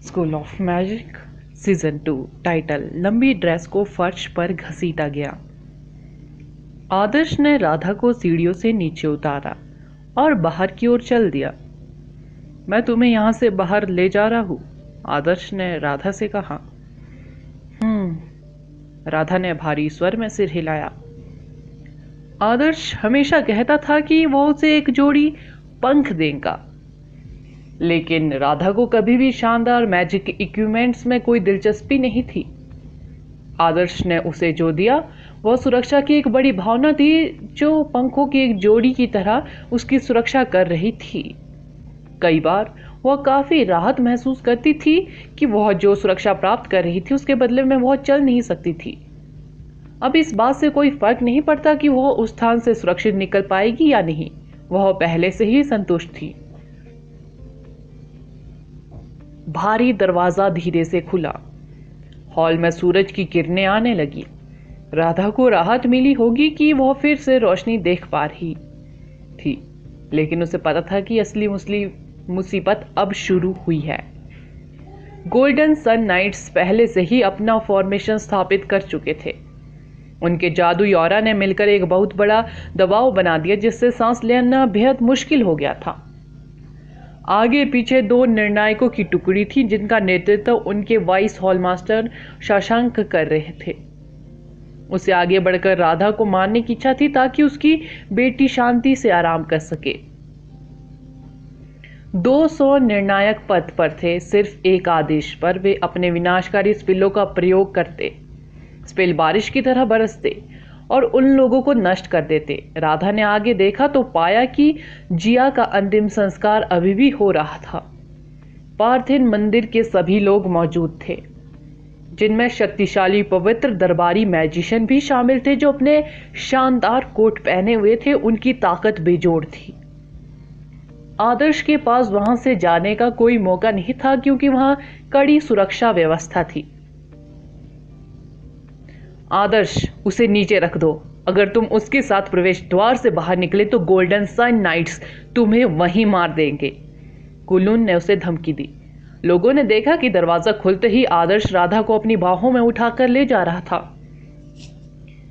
School of magic season 2 title लंबी dress को फर्श पर घसीटा गया। आदर्श ने राधा को सीढ़ियों से नीचे उतारा और बाहर की ओर चल दिया। मैं तुम्हें यहां से बाहर ले जा रहा हूं, आदर्श ने राधा से कहा। राधा ने भारी स्वर में सिर हिलाया। आदर्श हमेशा कहता था कि वो उसे एक जोड़ी पंख देगा, लेकिन राधा को कभी भी शानदार मैजिक इक्विपमेंट्स में कोई दिलचस्पी नहीं थी। आदर्श ने उसे जो दिया वह सुरक्षा की एक बड़ी भावना थी, जो पंखों की एक जोड़ी की तरह उसकी सुरक्षा कर रही थी। कई बार वह काफी राहत महसूस करती थी कि वह जो सुरक्षा प्राप्त कर रही थी उसके बदले में वह चल नहीं सकती थी। अब इस बात से कोई फर्क नहीं पड़ता कि वह उस स्थान से सुरक्षित निकल पाएगी या नहीं, वह पहले से ही संतुष्ट थी। भारी दरवाजा धीरे से खुला। हॉल में सूरज की किरणें आने लगी। राधा को राहत मिली होगी कि वह फिर से रोशनी देख पा रही थी, लेकिन उसे पता था कि असली मुसीबत अब शुरू हुई है। गोल्डन सन नाइट्स पहले से ही अपना फॉर्मेशन स्थापित कर चुके थे। उनके जादुई ऑरा ने मिलकर एक बहुत बड़ा दबाव बना दिया, जिससे सांस लेना बेहद मुश्किल हो गया था। आगे पीछे दो निर्णायकों की टुकड़ी थी, जिनका नेतृत्व उनके वाइस हॉल मास्टर शशांक कर रहे थे। उसे आगे बढ़कर राधा को मारने की इच्छा थी, ताकि उसकी बेटी शांति से आराम कर सके। 200 निर्णायक पद पर थे। सिर्फ एक आदेश पर वे अपने विनाशकारी स्पिलों का प्रयोग करते। स्पिल बारिश की तरह बरसते और उन लोगों को नष्ट कर देते। राधा ने आगे देखा तो पाया कि जिया का अंतिम संस्कार अभी भी हो रहा था। पार्थिन मंदिर के सभी लोग मौजूद थे, जिनमें शक्तिशाली पवित्र दरबारी मैजिशियन भी शामिल थे, जो अपने शानदार कोट पहने हुए थे। उनकी ताकत बेजोड़ थी। आदर्श के पास वहां से जाने का कोई मौका नहीं था, क्योंकि वहां कड़ी सुरक्षा व्यवस्था थी। आदर्श, उसे नीचे रख दो। अगर तुम उसके साथ प्रवेश द्वार से बाहर निकले तो गोल्डन सन नाइट्स तुम्हें वहीं मार देंगे, कुलून ने उसे धमकी दी। लोगों ने देखा कि दरवाजा खुलते ही आदर्श राधा को अपनी बाहों में उठाकर ले जा रहा था।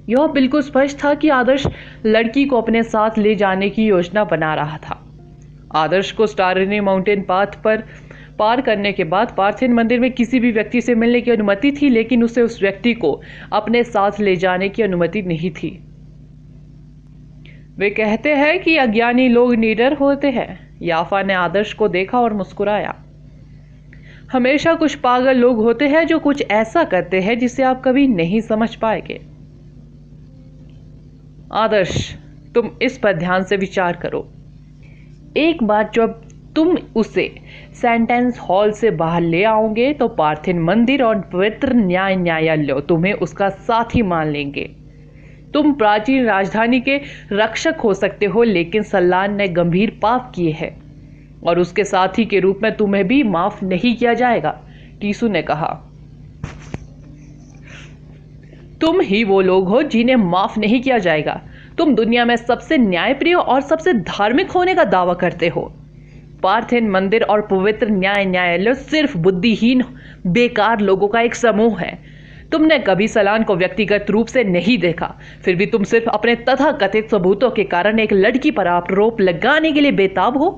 यह बिल्कुल स्पष्ट था कि आदर्श लड़की को अपने साथ ले जाने की योजना बना रहा था। आदर्श को स्टारनी माउंटेन पाथ पर पार करने के बाद पार्थिन मंदिर में किसी भी व्यक्ति से मिलने की अनुमति थी, लेकिन उसे उस व्यक्ति को अपने साथ ले जाने की अनुमति नहीं थी। वे कहते हैं कि अज्ञानी लोग निडर होते हैं। याफा ने आदर्श को देखा और मुस्कुराया। हमेशा कुछ पागल लोग होते हैं जो कुछ ऐसा करते हैं जिसे आप कभी नहीं समझ पाएंगे। आदर्श, तुम इस पर ध्यान से विचार करो। एक बार जब तुम उसे सेंटेंस हॉल से बाहर ले आओगे तो पार्थिन मंदिर और पवित्र न्यायालय तुम्हें उसका साथी मान लेंगे। तुम प्राचीन राजधानी के रक्षक हो सकते हो, लेकिन सल्लान ने गंभीर पाप किए हैं और उसके साथी के रूप में तुम्हें भी माफ नहीं किया जाएगा, टीसू ने कहा। तुम ही वो लोग हो जिन्हें माफ नहीं किया जाएगा। तुम दुनिया में सबसे न्यायप्रिय और सबसे धार्मिक होने का दावा करते हो। पार्थिन मंदिर और पवित्र न्यायालय सिर्फ बुद्धिहीन बेकार लोगों का एक समूह है। तुमने कभी सलान को व्यक्तिगत रूप से नहीं देखा, फिर भी तुम सिर्फ अपने तथाकथित सबूतों के कारण एक लड़की पर आरोप लगाने के लिए बेताब हो,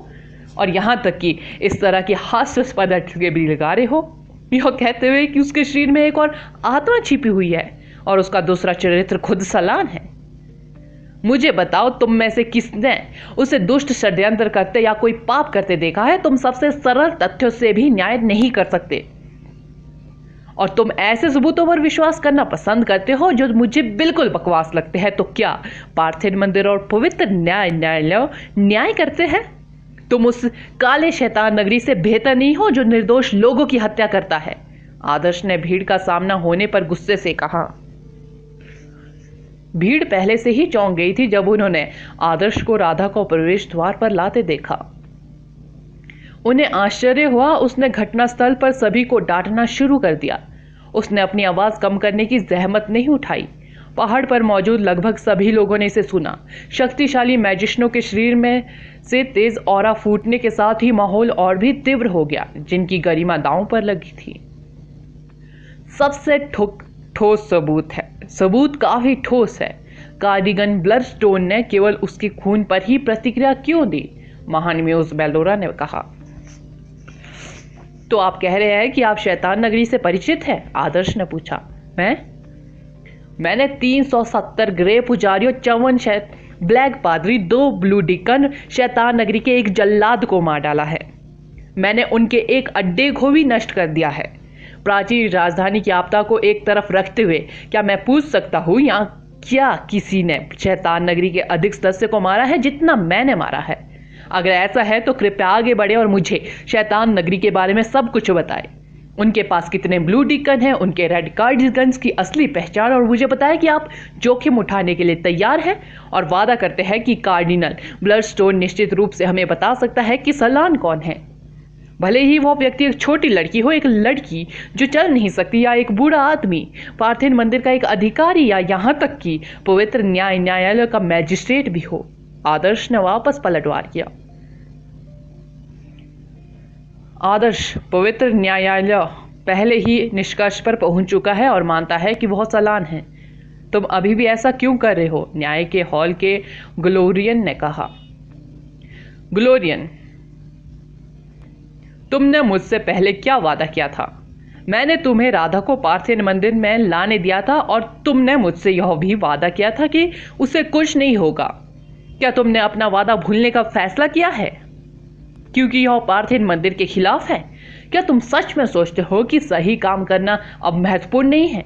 और यहां तक कि इस तरह की हास्यास्पद अटकलें भी लगा रहे हो, यह कहते हुए कि उसके शरीर में एक और आत्मा छिपी हुई है और उसका दूसरा चरित्र खुद सलान है। मुझे बताओ, तुम में से किसने उसे दुष्ट षड्यंत्र करते या कोई पाप करते देखा है? तुम सबसे सरल तथ्यों से भी न्याय नहीं कर सकते, और तुम ऐसे सबूतों पर विश्वास करना पसंद करते हो जो मुझे बिल्कुल बकवास लगते हैं। तो क्या पार्थिन मंदिर और पवित्र न्यायालय न्याय करते हैं? तुम उस काले शैतान नगरी से बेहतर नहीं हो जो निर्दोष लोगों की हत्या करता है, आदर्श ने भीड़ का सामना होने पर गुस्से से कहा। भीड़ पहले से ही चौंक गई थी जब उन्होंने आदर्श को राधा को प्रवेश द्वार पर लाते देखा। उन्हें आश्चर्य हुआ। उसने घटनास्थल पर सभी को डांटना शुरू कर दिया। उसने अपनी आवाज कम करने की जहमत नहीं उठाई। पहाड़ पर मौजूद लगभग सभी लोगों ने इसे सुना। शक्तिशाली मैजिशियनों के शरीर में से तेज ऑरा फूटने के साथ ही माहौल और भी तीव्र हो गया, जिनकी गरिमा दांव पर लगी थी। सबसे ठोस सबूत है। सबूत काफी ठोस है। कार्डिगन ब्लरस्टोन ने केवल उसके खून पर ही प्रतिक्रिया क्यों दी? महान म्यूज बेलोरा ने कहा। तो आप कह रहे हैं कि आप शैतान नगरी से परिचित हैं? आदर्श ने पूछा। मैंने 370 ग्रे पुजारियों, 54 ब्लैक पादरी, 2 ब्लू डिकन, शैतान नगरी के एक जल्लाद को मार डाला है। मैंने उनके एक अड्डे को भी नष्ट कर दिया है। प्राचीन राजधानी की आपदा को एक तरफ रखते हुए क्या मैं पूछ सकता हूं यहाँ क्या किसी ने शैतान नगरी के अधिक सदस्य को मारा है जितना मैंने मारा है? अगर ऐसा है तो कृपया आगे बढ़े और मुझे शैतान नगरी के बारे में सब कुछ बताएं। उनके पास कितने ब्लू डिकन हैं, उनके रेड कार्डिगन्स की असली पहचान, और मुझे बताएं कि आप जोखिम उठाने के लिए तैयार हैं और वादा करते हैं कि कार्डिनल ब्लरस्टोन निश्चित रूप से हमें बता सकता है कि सलान कौन है। भले ही वो व्यक्ति एक छोटी लड़की हो, एक लड़की जो चल नहीं सकती, या एक बूढ़ा आदमी, पार्थेन मंदिर का एक अधिकारी, या यहाँ तक कि पवित्र न्यायालय का मैजिस्ट्रेट भी हो। आदर्श ने वापस पलटवार किया। आदर्श पवित्र न्यायालय पहले ही निष्कर्ष पर पहुंच चुका है और मानता है कि वह सलान है। तुम अभी भी ऐसा क्यों कर रहे हो? न्याय के हॉल के ग्लोरियन ने कहा। ग्लोरियन, तुमने मुझसे पहले क्या वादा किया था? मैंने तुम्हें राधा को पार्थेन मंदिर में लाने दिया था और तुमने मुझसे यह भी वादा किया था कि उसे कुछ नहीं होगा। क्या तुमने अपना वादा भूलने का फैसला किया है क्योंकि यह पार्थेन मंदिर के खिलाफ है? क्या तुम सच में सोचते हो कि सही काम करना अब महत्वपूर्ण नहीं है?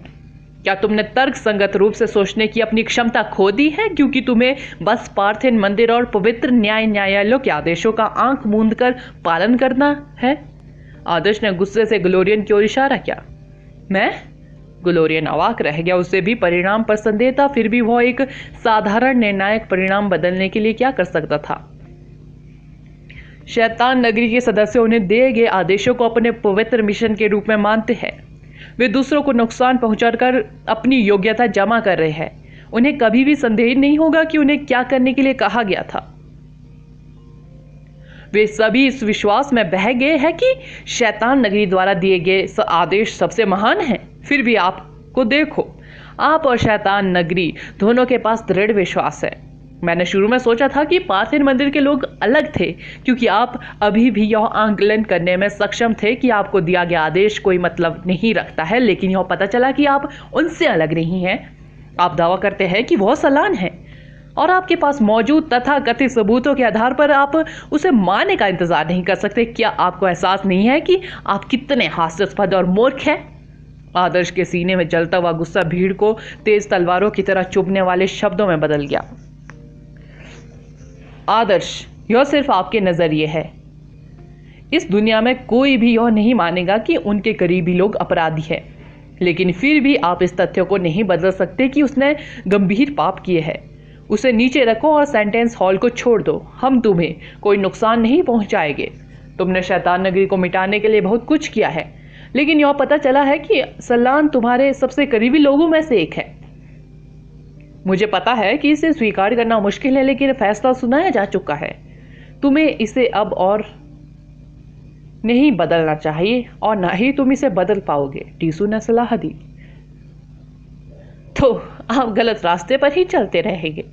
क्या तुमने तर्क संगत रूप से सोचने की अपनी क्षमता खो दी है क्योंकि तुम्हें बस पार्थेन मंदिर और पवित्र न्यायालयों के आदेशों का आंख मूंद कर पालन करना है? आदर्श ने गुस्से से ग्लोरियन की ओर इशारा किया। मैं? ग्लोरियन अवाक रह गया। उसे भी परिणाम पर संदेह था, फिर भी वह एक साधारण निर्णायक परिणाम बदलने के लिए क्या कर सकता था? शैतान नगरी के सदस्य उन्हें दिए गए आदेशों को अपने पवित्र मिशन के रूप में मानते हैं। वे दूसरों को नुकसान पहुंचाकर अपनी योग्यता जमा कर रहे हैं। उन्हें कभी भी संदेह नहीं होगा कि उन्हें क्या करने के लिए कहा गया था। वे सभी इस विश्वास में बह गए हैं कि शैतान नगरी द्वारा दिए गए आदेश सबसे महान हैं। फिर भी आपको देखो, आप और शैतान नगरी दोनों के पास दृढ़ विश्वास है। मैंने शुरू में सोचा था कि पार्थेन मंदिर के लोग अलग थे क्योंकि आप अभी भी यह आंकलन करने में सक्षम थे कि आपको दिया गया आदेश कोई मतलब नहीं रखता है, लेकिन यह पता चला कि आप उनसे अलग नहीं हैं। आप दावा करते हैं कि वह सलान है और आपके पास मौजूद तथाकथित सबूतों के आधार पर आप उसे मारने का इंतजार नहीं कर सकते। क्या आपको एहसास नहीं है कि आप कितने हास्यास्पद और मूर्ख हैं? आदर्श के सीने में जलता हुआ गुस्सा भीड़ को तेज तलवारों की तरह चुभने वाले शब्दों में बदल गया। आदर्श, यह सिर्फ आपके नजरिए है। इस दुनिया में कोई भी यह नहीं मानेगा कि उनके करीबी लोग अपराधी हैं, लेकिन फिर भी आप इस तथ्य को नहीं बदल सकते कि उसने गंभीर पाप किए हैं। उसे नीचे रखो और सेंटेंस हॉल को छोड़ दो। हम तुम्हें कोई नुकसान नहीं पहुंचाएंगे। तुमने शैतान नगरी को मिटाने के लिए बहुत कुछ किया है, लेकिन यह पता चला है कि सलान तुम्हारे सबसे करीबी लोगों में से एक है। मुझे पता है कि इसे स्वीकार करना मुश्किल है, लेकिन फैसला सुनाया जा चुका है। तुम्हें इसे अब और नहीं बदलना चाहिए और ना ही तुम इसे बदल पाओगे, टीसू ने सलाह दी। तो आप गलत रास्ते पर ही चलते रहेंगे,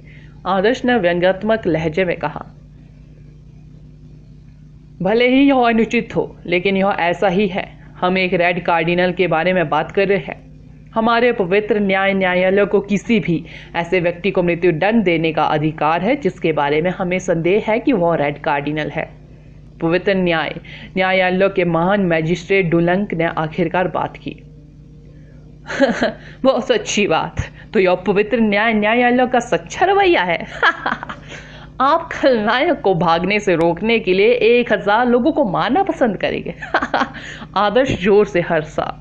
आदर्श ने व्यंग्यात्मक लहजे में कहा। भले ही यह अनुचित हो, लेकिन यह ऐसा ही है। हम एक रेड कार्डिनल के बारे में बात कर रहे हैं। हमारे पवित्र न्यायालय को किसी भी ऐसे व्यक्ति को मृत्यु दंड देने का अधिकार है जिसके बारे में हमें संदेह है कि वह रेड कार्डिनल है। पवित्र न्यायालय के महान मैजिस्ट्रेट डुलंक ने आखिरकार बात की। बहुत अच्छी बात। तो यह पवित्र न्यायालय का सच्चा रवैया है। आप खलनायक को भागने से रोकने के लिए 1000 लोगों को मारना पसंद करेंगे। आदर्श जोर से हंसा।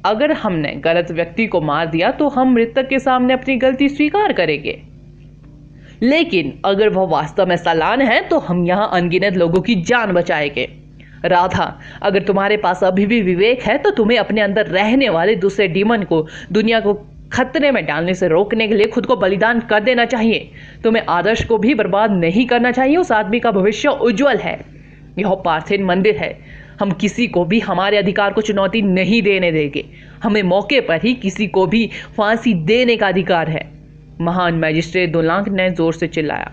अगर हमने गलत व्यक्ति को मार दिया तो हम मृतक के सामने अपनी गलती स्वीकार करेंगे, लेकिन अगर वह वास्तव में सलान है तो हम यहाँ अनगिनत लोगों की जान बचाएंगे। राधा, अगर तुम्हारे पास अभी भी विवेक है तो तुम्हें अपने अंदर रहने वाले दूसरे डीमन को दुनिया को खतरे में डालने से रोकने के लिए खुद को बलिदान कर देना चाहिए। तुम्हें आदर्श को भी बर्बाद नहीं करना चाहिए। उस आदमी का भविष्य उज्जवल है। यह पार्थेन मंदिर है। हम किसी को भी हमारे अधिकार को चुनौती नहीं देने देंगे। हमें मौके पर ही किसी को भी फांसी देने का अधिकार है। महान मैजिस्ट्रेट दुलांक ने जोर से चिल्लाया।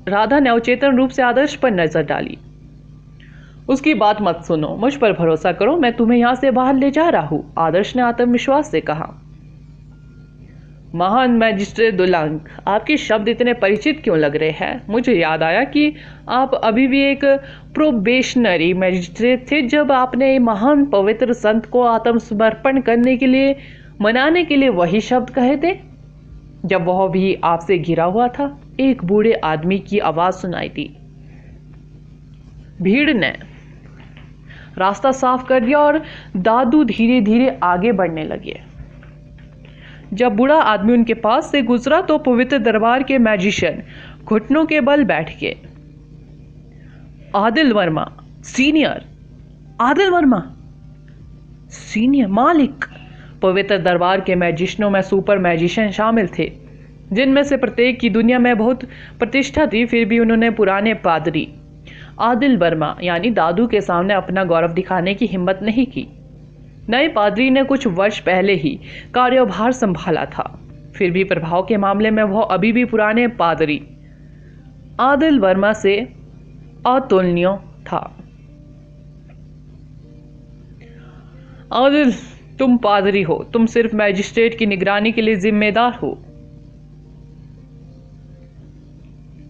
राधा ने अवचेतन रूप से आदर्श पर नजर डाली। उसकी बात मत सुनो, मुझ पर भरोसा करो, मैं तुम्हें यहां से बाहर ले जा रहा हूं, आदर्श ने आत्मविश्वास से कहा। महान मैजिस्ट्रेट दुलांक, आपके शब्द इतने परिचित क्यों लग रहे हैं? मुझे याद आया कि आप अभी भी एक प्रोबेशनरी मैजिस्ट्रेट थे जब आपने महान पवित्र संत को आत्मसमर्पण करने के लिए मनाने के लिए वही शब्द कहे थे। जब वह भी आपसे घिरा हुआ था, एक बूढ़े आदमी की आवाज सुनाई दी। भीड़ ने रास्ता साफ कर दिया और दादू धीरे धीरे आगे बढ़ने लगे। जब बूढ़ा आदमी उनके पास से गुजरा तो पवित्र दरबार के मैजिशियन घुटनों के बल बैठ गए। आदिल वर्मा सीनियर, आदिल वर्मा सीनियर मालिक। पवित्र दरबार के मैजिशियनों में सुपर मैजिशियन शामिल थे, जिनमें से प्रत्येक की दुनिया में बहुत प्रतिष्ठा थी। फिर भी उन्होंने पुराने पादरी आदिल वर्मा यानी दादू के सामने अपना गौरव दिखाने की हिम्मत नहीं की। नए पादरी ने कुछ वर्ष पहले ही कार्यभार संभाला था, फिर भी प्रभाव के मामले में वह अभी भी पुराने पादरी आदिल वर्मा से अतुलनीय था। आदिल, तुम पादरी हो, तुम सिर्फ मैजिस्ट्रेट की निगरानी के लिए जिम्मेदार हो,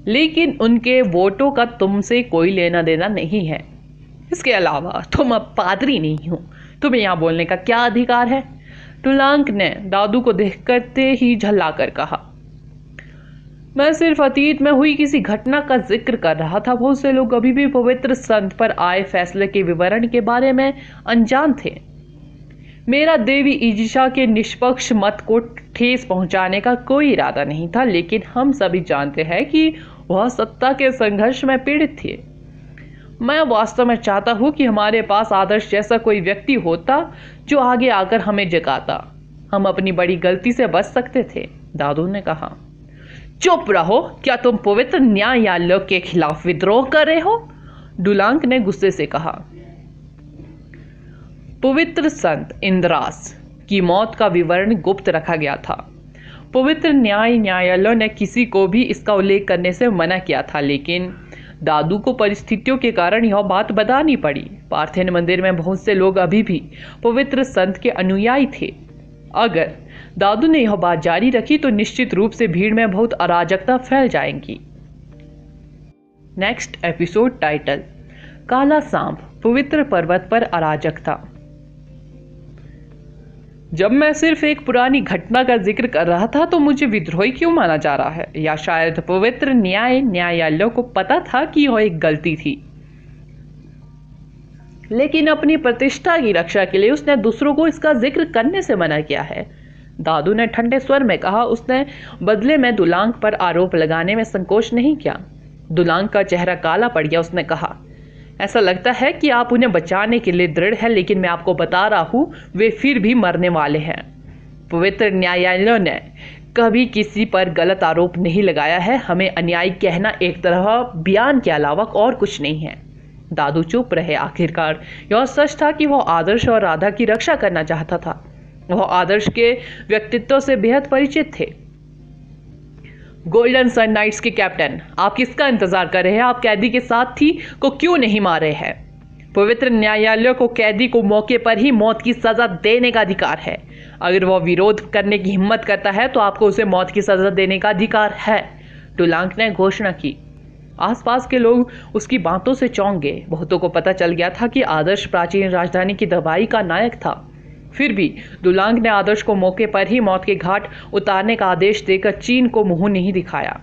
लेकिन उनके वोटों का तुमसे कोई लेना देना नहीं है। इसके अलावा तुम अब पादरी नहीं हो, तुम्हें यहाँ बोलने का क्या अधिकार है? टुलांक ने दादू को देख करते ही झल्लाकर कहा। मैं सिर्फ अतीत में हुई किसी घटना का जिक्र कर रहा था। बहुत से लोग अभी भी पवित्र संत पर आए फैसले के विवरण के बारे में अनजान थे। मेरा देवी ईजिशा के निष्पक्ष मत को ठेस पहुंचाने का कोई इरादा नहीं था, लेकिन हम सभी जानते हैं कि वह सत्ता के संघर्ष में पीड़ित थे। मैं वास्तव में चाहता हूं कि हमारे पास आदर्श जैसा कोई व्यक्ति होता जो आगे आकर हमें जगाता। हम अपनी बड़ी गलती से बच सकते थे, दादू ने कहा। चुप रहो, क्या तुम पवित्र न्यायालय के खिलाफ विद्रोह कर रहे हो? डुलांक ने गुस्से से कहा। पवित्र संत इंद्रास की मौत का विवरण गुप्त रखा गया था। पवित्र न्यायालय ने किसी को भी इसका उल्लेख करने से मना किया था, लेकिन दादू को परिस्थितियों के कारण यह बात बतानी पड़ी। पार्थेन मंदिर में बहुत से लोग अभी भी पवित्र संत के अनुयायी थे। अगर दादू ने यह बात जारी रखी तो निश्चित रूप से भीड़ में बहुत अराजकता फैल जाएगी। नेक्स्ट एपिसोड टाइटल काला सांप, पवित्र पर्वत पर अराजकता। जब मैं सिर्फ एक पुरानी घटना का जिक्र कर रहा था तो मुझे विद्रोही क्यों माना जा रहा है? या शायद पवित्र न्यायालय को पता था कि यह एक गलती थी, लेकिन अपनी प्रतिष्ठा की रक्षा के लिए उसने दूसरों को इसका जिक्र करने से मना किया है, दादू ने ठंडे स्वर में कहा। उसने बदले में दुलांक पर आरोप लगाने में संकोच नहीं किया। दुलांक का चेहरा काला पड़ गया। उसने कहा, ऐसा लगता है कि आप उन्हें बचाने के लिए दृढ़ हैं, लेकिन मैं आपको बता रहा हूं, वे फिर भी मरने वाले हैं। पवित्र न्यायालय ने कभी किसी पर गलत आरोप नहीं लगाया है। हमें अन्याय कहना एक तरह बयान के अलावा और कुछ नहीं है। दादू चुप रहे। आखिरकार यह सच था कि वह आदर्श और राधा की रक्षा करना चाहता था। वह आदर्श के व्यक्तित्व से बेहद परिचित थे। गोल्डन सन नाइट्स के कैप्टन, आप किसका इंतजार कर रहे हैं? आप कैदी के साथी को क्यों नहीं मारे हैं? पवित्र न्यायालय को कैदी को मौके पर ही मौत की सजा देने का अधिकार है। अगर वह विरोध करने की हिम्मत करता है तो आपको उसे मौत की सजा देने का अधिकार है, टुलांक ने घोषणा की। आसपास के लोग उसकी बातों से चौंक गए। बहुतों को पता चल गया था कि आदर्श प्राचीन राजधानी की दवाई का नायक था। फिर भी दुलांग ने आदर्श को मौके पर ही मौत के घाट उतारने का आदेश देकर चीन को मुंह नहीं दिखाया।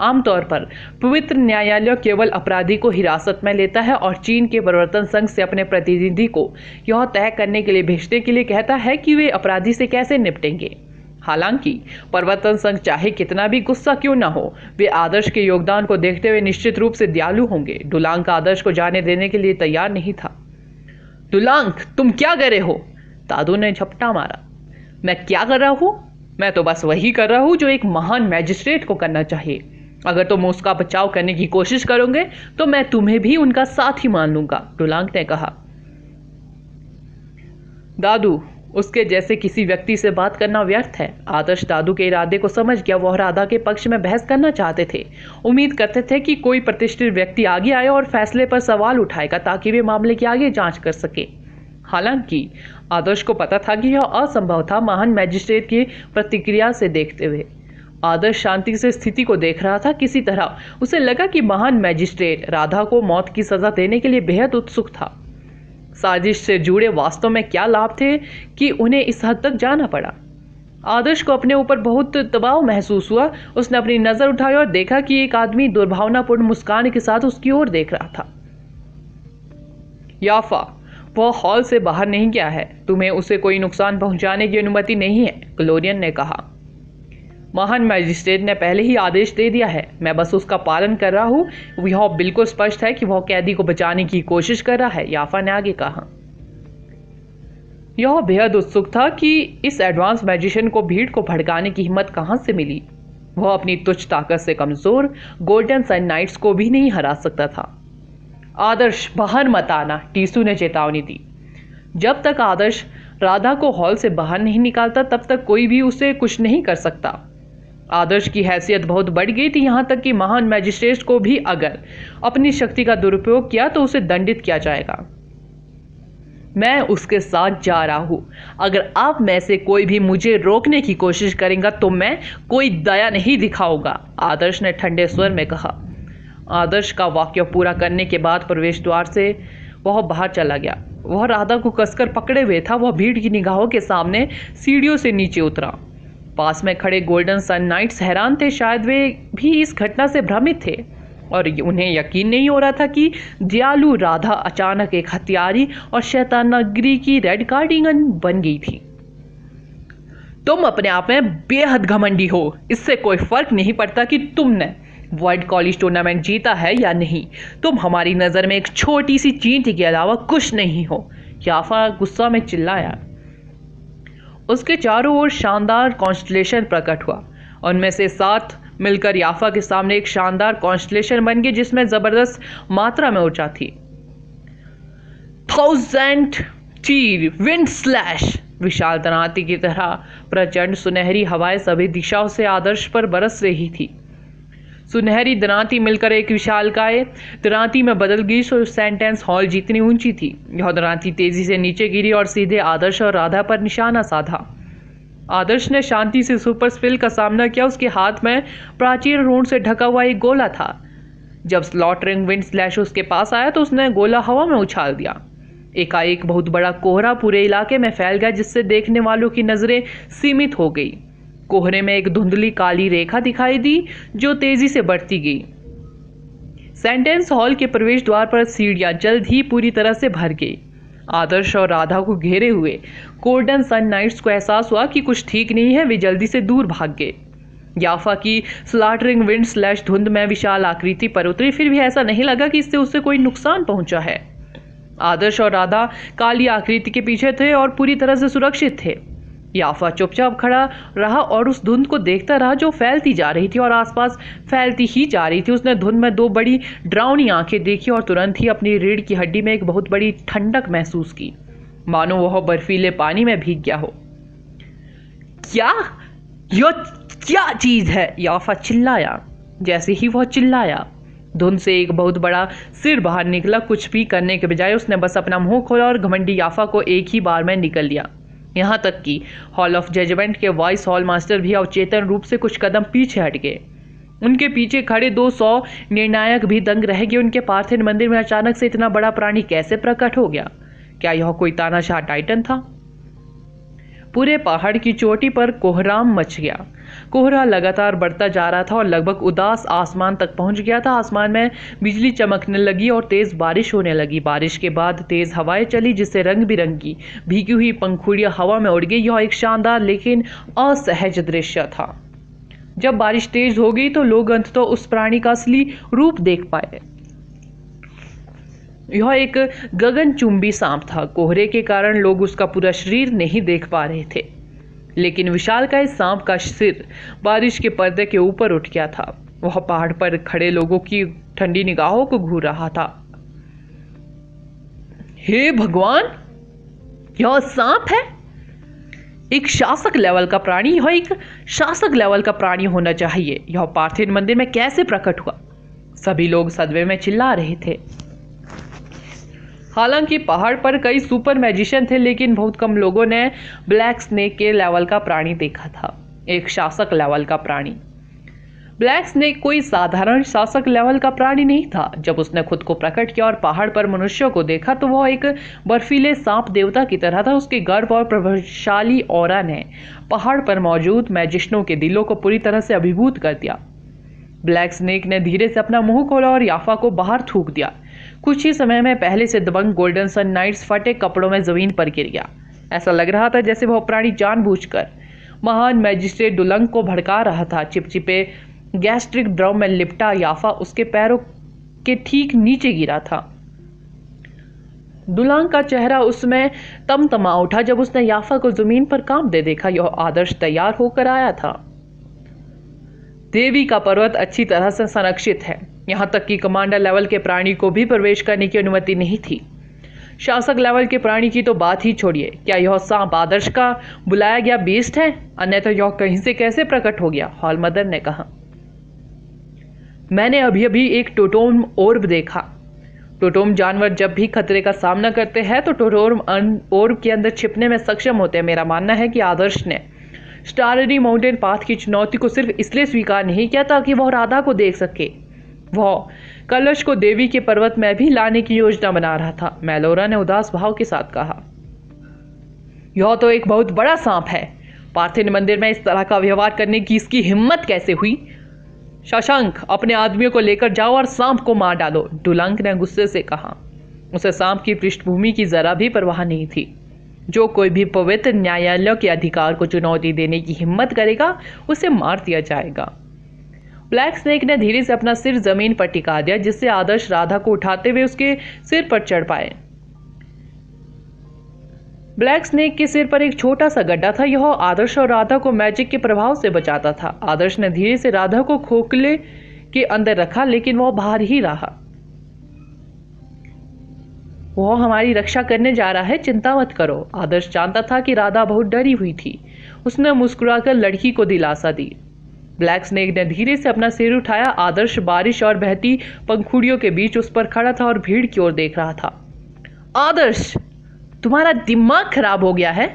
आमतौर पर पवित्र न्यायालय केवल अपराधी को हिरासत में लेता है और चीन के परिवर्तन संघ से अपने प्रतिनिधि को यह तय करने के लिए भेजने के लिए कहता है कि वे अपराधी से कैसे निपटेंगे। हालांकि परिवर्तन संघ चाहे कितना भी गुस्सा क्यों न हो, वे आदर्श के योगदान को देखते हुए निश्चित रूप से दयालु होंगे। डुलांग आदर्श को जाने देने के लिए तैयार नहीं था। डुलांग, तुम क्या कर रहे हो? दादू ने झपटा मारा। मैं क्या कर रहा हूँ? मैं तो बस वही कर रहा हूँ जो एक महान मैजिस्ट्रेट को करना चाहिए। अगर तुम उसका बचाव करने की कोशिश करोगे तो मैं तुम्हें भी उनका साथ ही मान लूंगा, डुलांग ने कहा। दादू, उसके जैसे किसी व्यक्ति से बात करना व्यर्थ है। आदर्श दादू के इरादे को समझ गया। वह राधा के पक्ष में बहस करना चाहते थे। उम्मीद करते थे कि कोई प्रतिष्ठित व्यक्ति आगे आए और फैसले पर सवाल उठाएगा ताकि वे मामले की आगे जांच कर सके। हालांकि आदर्श को पता था कि यह असंभव था। महान मैजिस्ट्रेट की प्रतिक्रिया से देखते हुए आदर्श शांति से स्थिति को देख रहा था। किसी तरह उसे लगा कि महान मैजिस्ट्रेट राधा को मौत की सजा देने के लिए बेहद उत्सुक था। साजिश से जुड़े वास्तव में क्या लाभ थे कि उन्हें इस हद तक जाना पड़ा। आदर्श को अपने ऊपर बहुत दबाव महसूस हुआ। उसने अपनी नजर उठाई और देखा कि एक आदमी दुर्भावनापूर्ण मुस्कान के साथ उसकी ओर देख रहा था। याफा, वह हॉल से बाहर नहीं गया है। तुम्हें उसे कोई नुकसान पहुंचाने की अनुमति नहीं है, ग्लोरियन ने कहा। महान मैजिस्ट्रेट ने पहले ही आदेश दे दिया है। मैं बस उसका पालन कर रहा हूं। यह बिल्कुल स्पष्ट है कि वह कैदी को बचाने की कोशिश कर रहा है, याफा ने आगे कहा। यह बेहद उत्सुक था कि इस एडवांस मैजिशियन को भीड़ को भड़काने की हिम्मत कहां से मिली। वह अपनी तुच्छ ताकत से कमजोर गोल्डन सन नाइट्स को भी नहीं हरा सकता था। आदर्श, बाहर मत आना, टीसू ने चेतावनी दी। जब तक आदर्श राधा को हॉल से बाहर नहीं निकालता तब तक कोई भी उसे कुछ नहीं कर सकता। आदर्श की हैसियत बहुत बढ़ गई थी, यहां तक कि महान मैजिस्ट्रेट को भी अगर अपनी शक्ति का दुरुपयोग किया तो उसे दंडित किया जाएगा। मैं उसके साथ जा रहा हूं। अगर आप में से कोई भी मुझे रोकने की कोशिश करेगा तो मैं कोई दया नहीं दिखाऊंगा, आदर्श ने ठंडे स्वर में कहा। आदर्श का वाक्य पूरा करने के बाद प्रवेश द्वार से वह बाहर चला गया। वह राधा को कसकर पकड़े हुए था। वह भीड़ की निगाहों के सामने सीढ़ियों से नीचे उतरा। पास में खड़े गोल्डन सन नाइट्स हैरान थे। शायद वे भी इस घटना से भ्रमित थे और उन्हें यकीन नहीं हो रहा था कि दयालु राधा अचानक एक हत्यारी और शैतानगिरी की रेड कार्डिगन बन गई थी। तुम अपने आप में बेहद घमंडी हो। इससे कोई फर्क नहीं पड़ता कि तुमने वर्ल्ड कॉलेज टूर्नामेंट जीता है या नहीं। तुम हमारी नजर में एक छोटी सी चींटी के अलावा कुछ नहीं हो, याफा गुस्सा में चिल्लाया। उसके चारों ओर शानदार कॉन्स्टलेशन प्रकट हुआ। उनमें से 7 मिलकर याफा के सामने एक शानदार कॉन्स्टलेशन बन गई जिसमें जबरदस्त मात्रा में ऊर्जा थी। 1000 तीर, विंड स्लैश, विशाल तनाती की तरह प्रचंड सुनहरी हवाएं सभी दिशाओं से आदर्श पर बरस रही थी। सुनहरी दरांती मिलकर एक विशालकाय दरांती में बदल गई। सेंटेंस हॉल जितनी ऊंची थी। यह दरांती तेजी से नीचे गिरी और सीधे आदर्श और राधा पर निशाना साधा। आदर्श ने शांति से सुपर स्पिल का सामना किया। उसके हाथ में प्राचीन रून से ढका हुआ एक गोला था। जब स्लॉटरिंग विंड स्लैश उसके पास आया तो उसने गोला हवा में उछाल दिया। एकाएक बहुत बड़ा कोहरा पूरे इलाके में फैल गया जिससे देखने वालों की नजरें सीमित हो गई। कोहरे में एक धुंधली काली रेखा दिखाई दी जो तेजी से बढ़ती गई। सेंटेंस हॉल के प्रवेश द्वार पर सीढ़ियां जल्द ही पूरी तरह से भर गई। आदर्श और राधा को घेरे हुए गोल्डन सन नाइट्स को एहसास हुआ कि कुछ ठीक नहीं है। वे जल्दी से दूर भाग गए। याफा की स्लॉटरिंग विंड स्लैश धुंध में विशाल आकृति पर उतरी। फिर भी ऐसा नहीं लगा कि इससे उसे कोई नुकसान पहुंचा है। आदर्श और राधा काली आकृति के पीछे थे और पूरी तरह से सुरक्षित थे। याफा चुपचाप खड़ा रहा और उस धुंध को देखता रहा जो फैलती जा रही थी और आसपास फैलती ही जा रही थी। उसने धुंध में 2 बड़ी डरावनी आंखें देखी और तुरंत ही अपनी रीढ़ की हड्डी में एक बहुत बड़ी ठंडक महसूस की, मानो वह बर्फीले पानी में भीग गया हो। यह क्या चीज है? याफा चिल्लाया। जैसे ही वह चिल्लाया धुंध से एक बहुत बड़ा सिर बाहर निकला। कुछ भी करने के बजाय उसने बस अपना मुंह खोला और घमंडी याफा को एक ही बार में निकल लिया। यहाँ तक कि हॉल ऑफ जजमेंट के वाइस हॉल मास्टर भी अवचेतन रूप से कुछ कदम पीछे हट गए। उनके पीछे खड़े 200 निर्णायक भी दंग रह गए। उनके पार्थिव मंदिर में अचानक से इतना बड़ा प्राणी कैसे प्रकट हो गया? क्या यह कोई तानाशाह टाइटन था? पूरे पहाड़ की चोटी पर कोहराम मच गया। कोहरा लगातार बढ़ता जा रहा था और लगभग उदास आसमान तक पहुंच गया था। आसमान में बिजली चमकने लगी और तेज बारिश होने लगी। बारिश के बाद तेज हवाएं चली जिससे रंग बिरंगी भीगी हुई पंखुड़ियां हवा में उड़ गई। यह एक शानदार लेकिन असहज दृश्य था। जब बारिश तेज हो गई तो लोग अंततः उस प्राणी का असली रूप देख पाए। यह एक गगनचुंबी सांप था। कोहरे के कारण लोग उसका पूरा शरीर नहीं देख पा रहे थे। लेकिन विशालकाय सांप का सिर बारिश के पर्दे के ऊपर उठ गया था। वह पहाड़ पर खड़े लोगों की ठंडी निगाहों को घूर रहा था। हे भगवान, यह सांप है? एक शासक लेवल का प्राणी, यह एक शासक लेवल का प्राणी होना चाहिए। यह पार्थिव मंदिर में कैसे प्रकट हुआ? सभी लोग सदमे में चिल्ला रहे थे। हालांकि पहाड़ पर कई सुपर मैजिशियन थे, लेकिन बहुत कम लोगों ने ब्लैक स्नेक के लेवल का प्राणी देखा था। एक शासक लेवल का प्राणी। ब्लैक स्नेक कोई साधारण शासक लेवल का प्राणी नहीं था। जब उसने खुद को प्रकट किया और पहाड़ पर मनुष्यों को देखा तो वह एक बर्फीले सांप देवता की तरह था। उसके गर्व और प्रभावशाली ऑरा ने पहाड़ पर मौजूद मैजिशियनों के दिलों को पूरी तरह से अभिभूत कर दिया। ब्लैक स्नेक ने धीरे से अपना मुंह खोला और याफा को बाहर थूक दिया। कुछ ही समय में पहले से दबंग गोल्डन सन नाइट्स फटे कपड़ों में जमीन पर गिर गया। ऐसा लग रहा था जैसे वह प्राणी जानबूझकर महान मैजिस्ट्रेट डुलंग को भड़का रहा था। चिपचिपे गैस्ट्रिक ड्रम में लिपटा याफा उसके पैरों के ठीक नीचे गिरा था। डुलंग का चेहरा उसमें तमतमा उठा जब उसने याफा को जमीन पर कांपते देखा। यह आदर्श तैयार होकर आया था। देवी का पर्वत अच्छी तरह से संरक्षित है, यहां तक कि कमांडर लेवल के प्राणी को भी प्रवेश करने की अनुमति नहीं थी। शासक लेवल के प्राणी की तो बात ही छोड़िए, क्या यह सांप आदर्श का बुलाया गया बीस्ट है? अन्यथा यह कहीं से कैसे प्रकट हो गया? हॉल मदर ने कहा। मैंने अभी अभी एक टोटोम ओर्ब देखा। टोटोम जानवर जब भी खतरे का सामना करते हैं तो टोटोम ओर्ब के अंदर छिपने में सक्षम होते हैं। मेरा मानना है कि आदर्श ने स्टाररी माउंटेन पाथ की चुनौती को सिर्फ इसलिए स्वीकार नहीं किया ताकि वह राधा को देख सके। वह कलश को देवी के पर्वत में भी लाने की योजना बना रहा था। मेलोरा ने उदास भाव के साथ कहा। यह तो एक बहुत बड़ा सांप है। पार्थिव मंदिर में इस तरह का व्यवहार करने की इसकी हिम्मत कैसे हुई? शशांक, अपने आदमियों को लेकर जाओ और सांप को मार डालो, डुलंग ने गुस्से से कहा। उसे सांप की पृष्ठभूमि की जरा भी परवाह नहीं थी। जो कोई भी पवित्र न्यायालय के अधिकार को चुनौती देने की हिम्मत करेगा उसे मार दिया जाएगा। ब्लैक स्नेक ने धीरे से अपना सिर जमीन पर टिका दिया जिससे आदर्श राधा को उठाते हुए उसके सिर पर चढ़ पाए। ब्लैक स्नेक के सिर पर एक छोटा सा गड्ढा था। यह आदर्श और राधा को मैजिक के प्रभाव से बचाता था। आदर्श ने धीरे से राधा को खोखले के अंदर रखा, लेकिन वह बाहर ही रहा। वह हमारी रक्षा करने जा रहा है, चिंता मत करो। आदर्श जानता था कि राधा बहुत डरी हुई थी। उसने मुस्कुराकर लड़की को दिलासा दी। ब्लैक स्नेक ने धीरे से अपना सिर उठाया। आदर्श बारिश और बहती पंखुड़ियों के बीच उस पर खड़ा था और भीड़ की ओर देख रहा था। आदर्श, तुम्हारा दिमाग खराब हो गया है?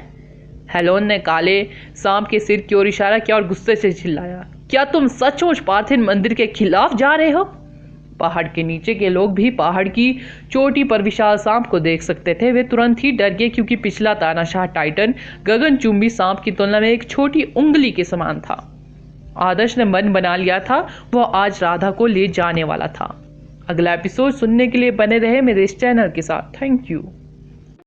हेलोन ने काले सांप के सिर की ओर इशारा किया और गुस्से से चिल्लाया। क्या तुम सचमुच पार्थिव मंदिर के खिलाफ जा रहे हो? पहाड़ के नीचे के लोग भी पहाड़ की चोटी पर विशाल सांप को देख सकते थे। वे तुरंत ही डर गए क्योंकि पिछला तानाशाह टाइटन गगनचुंबी सांप की तुलना में एक छोटी उंगली के समान था। आदर्श ने मन बना लिया था, वह आज राधा को ले जाने वाला था। अगला एपिसोड सुनने के लिए बने रहे मेरे इस चैनल के साथ। Thank you.